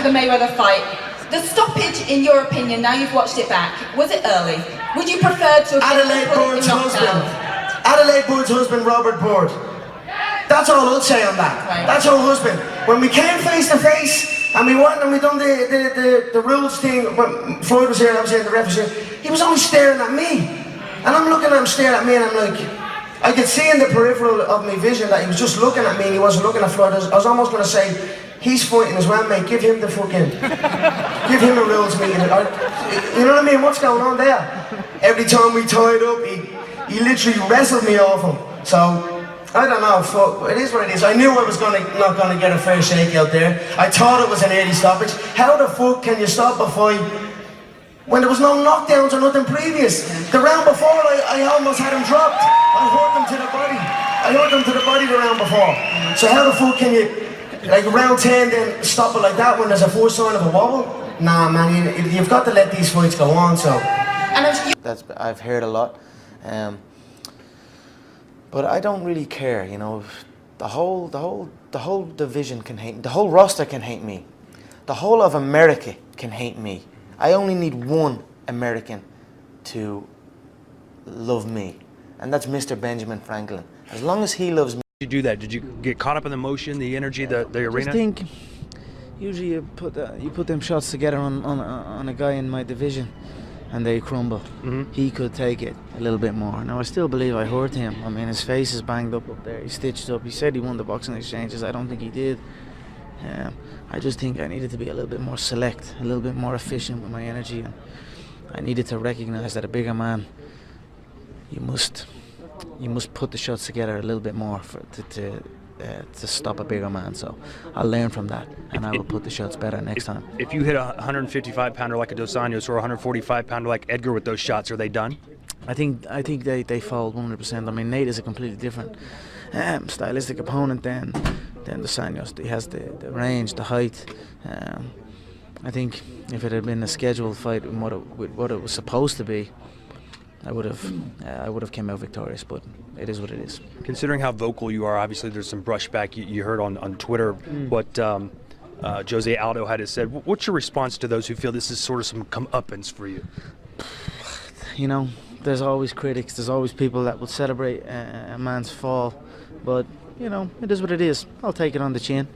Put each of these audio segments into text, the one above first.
for the Mayweather fight. The stoppage, in your opinion, now you've watched it back, was it early? Would you prefer to have Adelaide Bird's husband. Adelaide Bird's husband, Robert Bird. That's all I'll say on that. Right. That's her husband. When we came face to face and we went and we done the rules thing, when Floyd was here, I was here, the ref was here, he was only staring at me. And I'm looking at him staring at me and I'm like, I could see in the peripheral of my vision that he was just looking at me and he wasn't looking at Floyd. I was almost going to say, he's fighting as well, mate, give him the fucking, give him a rules meeting. You know what I mean, what's going on there? Every time we tied up, he literally wrestled me off him. So, I don't know, it is what it is. I knew I was not going to get a fair shake out there. I thought it was an early stoppage. How the fuck can you stop a fight when there was no knockdowns or nothing previous? The round before, I almost had him dropped. I hurt him to the body. I hurt him to the body the round before. So how the fuck can you, like round 10, then stop it like that when there's a first sign of a wobble? Nah, man, you've got to let these fights go on, so. I've heard a lot. But I don't really care, you know. The whole division can hate me. The whole roster can hate me. The whole of America can hate me. I only need one American to love me, and that's Mr. Benjamin Franklin. As long as he loves me. Did you do that? Did you get caught up in the motion, the energy, the arena? I just think usually you put them shots together on a guy in my division, and they crumble. He could take it a little bit more. Now I still believe I hurt him. I mean, his face is banged up there. He's stitched up. He said he won the boxing exchanges. I don't think he did. I just think I needed to be a little bit more select, a little bit more efficient with my energy, and I needed to recognize that a bigger man, you must put the shots together a little bit more to stop a bigger man. So I'll learn from that, and I will put the shots better next time. If you hit a 155-pounder like a Dos Anjos or a 145-pounder like Edgar with those shots, are they done? I think they fold 100%. I mean, Nate is a completely different stylistic opponent than Dos Anjos. He has the range, the height. I think if it had been a scheduled fight with what it was supposed to be, I would have came out victorious, but it is what it is. Considering how vocal you are, obviously there's some brushback you heard on Twitter what Jose Aldo had said. What's your response to those who feel this is sort of some comeuppance for you? You know, there's always critics, there's always people that will celebrate a man's fall, but you know, it is what it is. I'll take it on the chin.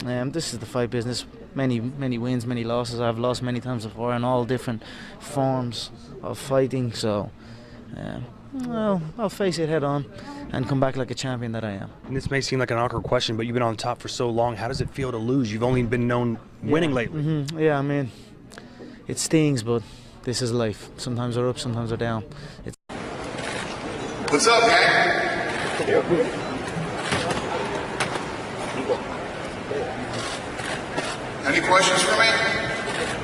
This is the fight business. Many wins, many losses. I've lost many times before in all different forms of fighting, so well, I'll face it head on and come back like a champion that I am. And this may seem like an awkward question, but you've been on top for so long. How does it feel to lose? You've only been known winning lately. Yeah, I mean, it stings, but this is life. Sometimes we're up, sometimes we're down. What's up, gang? Any questions for me?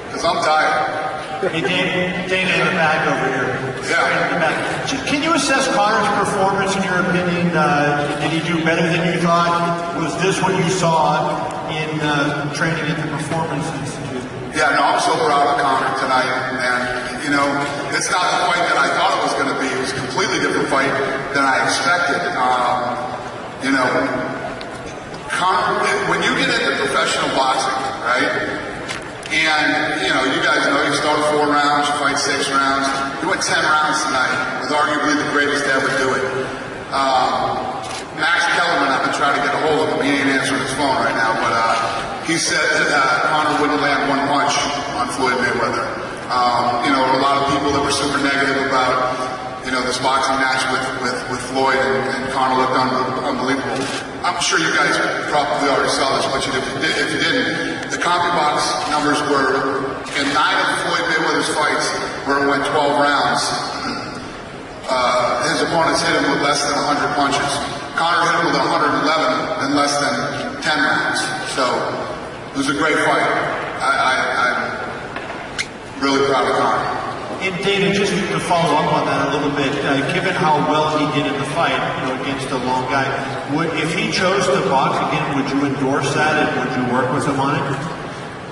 Because I'm tired. Hey, Dana in the back over here. Yeah. In the back. Can you assess Conor's performance in your opinion? Did he do better than you thought? Was this what you saw in training at the Performance Institute? Yeah, no, I'm so proud of Conor tonight. And, you know, it's not the fight that I thought it was going to be. It was a completely different fight than I expected. You know, Conor, when you get into professional boxing, right? And, you know, you guys know you start 4 rounds, you fight 6 rounds. You went 10 rounds tonight with arguably the greatest to ever do it. Max Kellerman, I've been trying to get a hold of him. He ain't answering his phone right now, but he said that Conor wouldn't land 1 punch on Floyd Mayweather. You know, a lot of people that were super negative about, you know, this boxing match with Floyd and Conor looked unbelievable. I'm sure you guys probably already saw this, but if you didn't, the CompuBox numbers were in 9 of Floyd Mayweather's fights where it went 12 rounds. His opponents hit him with less than 100 punches. Conor hit him with 111 in less than 10 rounds. So it was a great fight. I'm really proud of Conor. And Dana, just to follow up on that a little bit, given how well he did in the fight, you know, against a long guy, if he chose to box again, would you endorse that and would you work with him on it?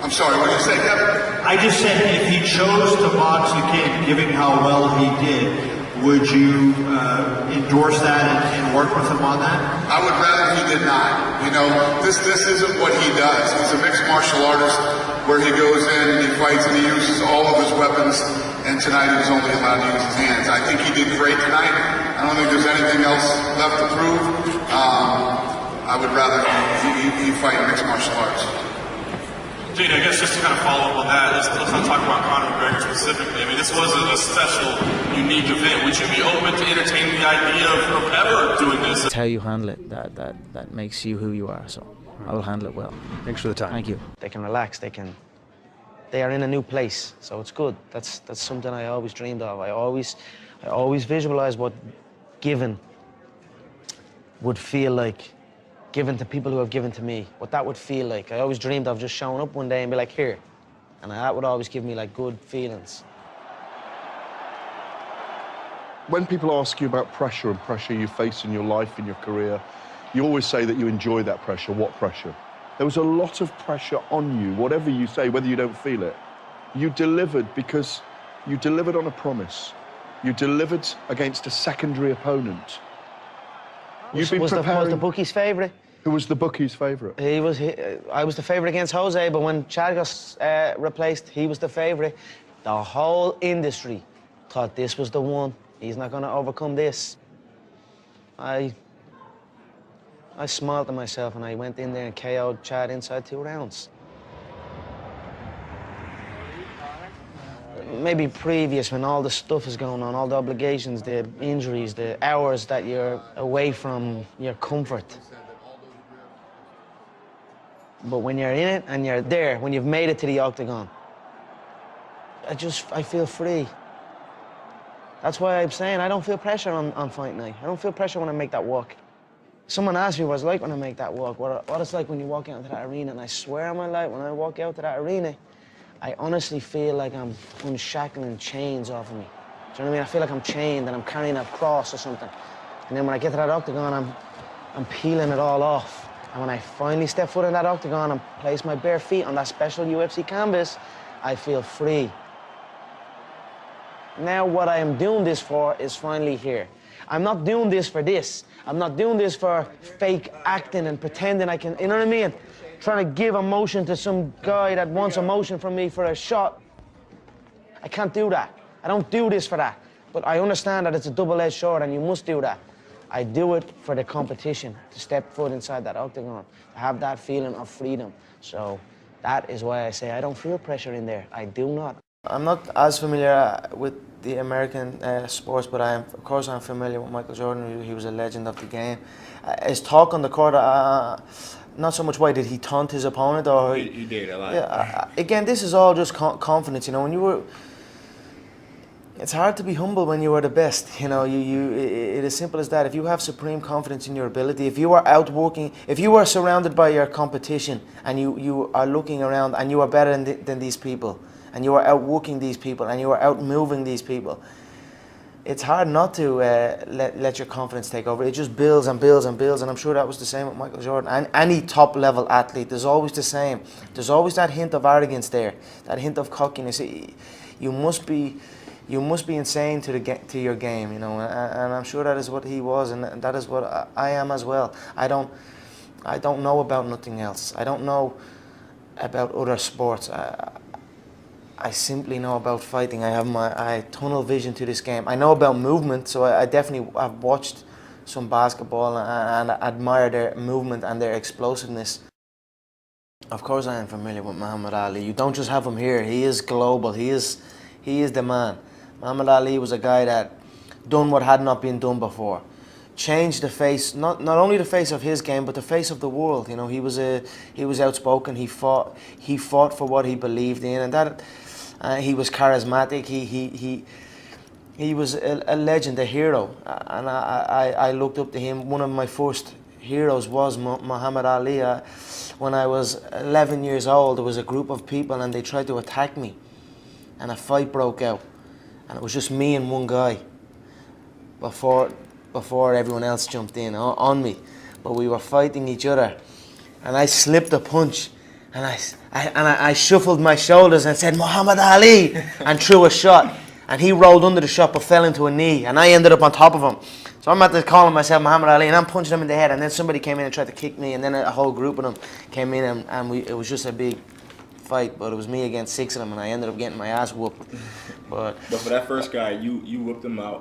I'm sorry, what did you say, Kevin? I just said if he chose to box again, given how well he did, would you endorse that and work with him on that? I would rather he did not. You know, this isn't what he does. He's a mixed martial artist where he goes in and he fights and he uses all of his weapons, and tonight he was only allowed to use his hands. I think he did great tonight. I don't think there's anything else left to prove. I would rather he fight mixed martial arts. Jade, I guess just to kind of follow up on that, let's not talk about Conor McGregor specifically. I mean, this was a special, unique event. Would you be open to entertaining the idea of ever doing this? It's how you handle it that makes you who you are. So I will handle it well. Thanks for the time. Thank you. They can relax. They are in a new place, so it's good. That's something I always dreamed of. I always visualized what giving would feel like. Given to people who have given to me, what that would feel like. I always dreamed of just showing up one day and be like, here. And that would always give me like good feelings. When people ask you about pressure and pressure you face in your life, in your career, you always say that you enjoy that pressure. What pressure? There was a lot of pressure on you, whatever you say, whether you don't feel it. You delivered because you delivered on a promise. You delivered against a secondary opponent. Was the bookie's favourite? Who was the bookie's favourite? I was the favourite against Jose, but when Chad got replaced, he was the favourite. The whole industry thought this was the one. He's not going to overcome this. I smiled at myself and I went in there and KO'd Chad inside 2 rounds. Maybe previous, when all the stuff is going on, all the obligations, the injuries, the hours that you're away from your comfort. But when you're in it and you're there, when you've made it to the octagon, I feel free. That's why I'm saying I don't feel pressure on fight night. I don't feel pressure when I make that walk. Someone asked me what it's like when I make that walk, what it's like when you walk out into that arena, and I swear on my life, when I walk out to that arena, I honestly feel like I'm unshackling chains off of me. Do you know what I mean? I feel like I'm chained and I'm carrying a cross or something. And then when I get to that octagon, I'm peeling it all off. And when I finally step foot in that octagon and place my bare feet on that special UFC canvas, I feel free. Now what I am doing this for is finally here. I'm not doing this for this. I'm not doing this for fake acting and pretending I can, you know what I mean? Trying to give emotion to some guy that wants emotion from me for a shot. I can't do that. I don't do this for that. But I understand that it's a double-edged sword and you must do that. I do it for the competition, to step foot inside that octagon, to have that feeling of freedom. So that is why I say I don't feel pressure in there. I do not. I'm not as familiar with the American sports, but of course I'm familiar with Michael Jordan. He was a legend of the game. His talk on the court, not so much why did he taunt his opponent, or he did a lot. Yeah, again, this is all just confidence. You know, when you were, it's hard to be humble when you are the best. You know, it is as simple as that. If you have supreme confidence in your ability, if you are outworking, if you are surrounded by your competition and you are looking around and you are better than these people, and you are outworking these people and you are outmoving these people, it's hard not to let your confidence take over. It just builds and builds and builds, and I'm sure that was the same with Michael Jordan. And any top-level athlete, there's always the same. There's always that hint of arrogance there, that hint of cockiness. You must be insane to your game, you know. And I'm sure that is what he was, and that is what I am as well. I don't know about nothing else. I don't know about other sports. I simply know about fighting. I have tunnel vision to this game. I know about movement, so I definitely have watched some basketball and admire their movement and their explosiveness. Of course I am familiar with Muhammad Ali. You don't just have him here. He is global. He is the man. Muhammad Ali was a guy that done what had not been done before. Changed the face, not only the face of his game, but the face of the world. You know, he was outspoken. He fought for what he believed in, and that he was charismatic. He was a legend, a hero, and I looked up to him. One of my first heroes was Muhammad Ali. When I was 11 years old, there was a group of people and they tried to attack me, and a fight broke out, and it was just me and one guy before everyone else jumped in on me. But we were fighting each other, and I slipped a punch, and I shuffled my shoulders and said, Muhammad Ali, and threw a shot. And he rolled under the shot but fell into a knee, and I ended up on top of him. So I'm at the calling myself Muhammad Ali, and I'm punching him in the head, and then somebody came in and tried to kick me, and then a whole group of them came in, and it was just a big fight, but it was me against 6 of them, and I ended up getting my ass whooped. But for that first guy, you whipped him out.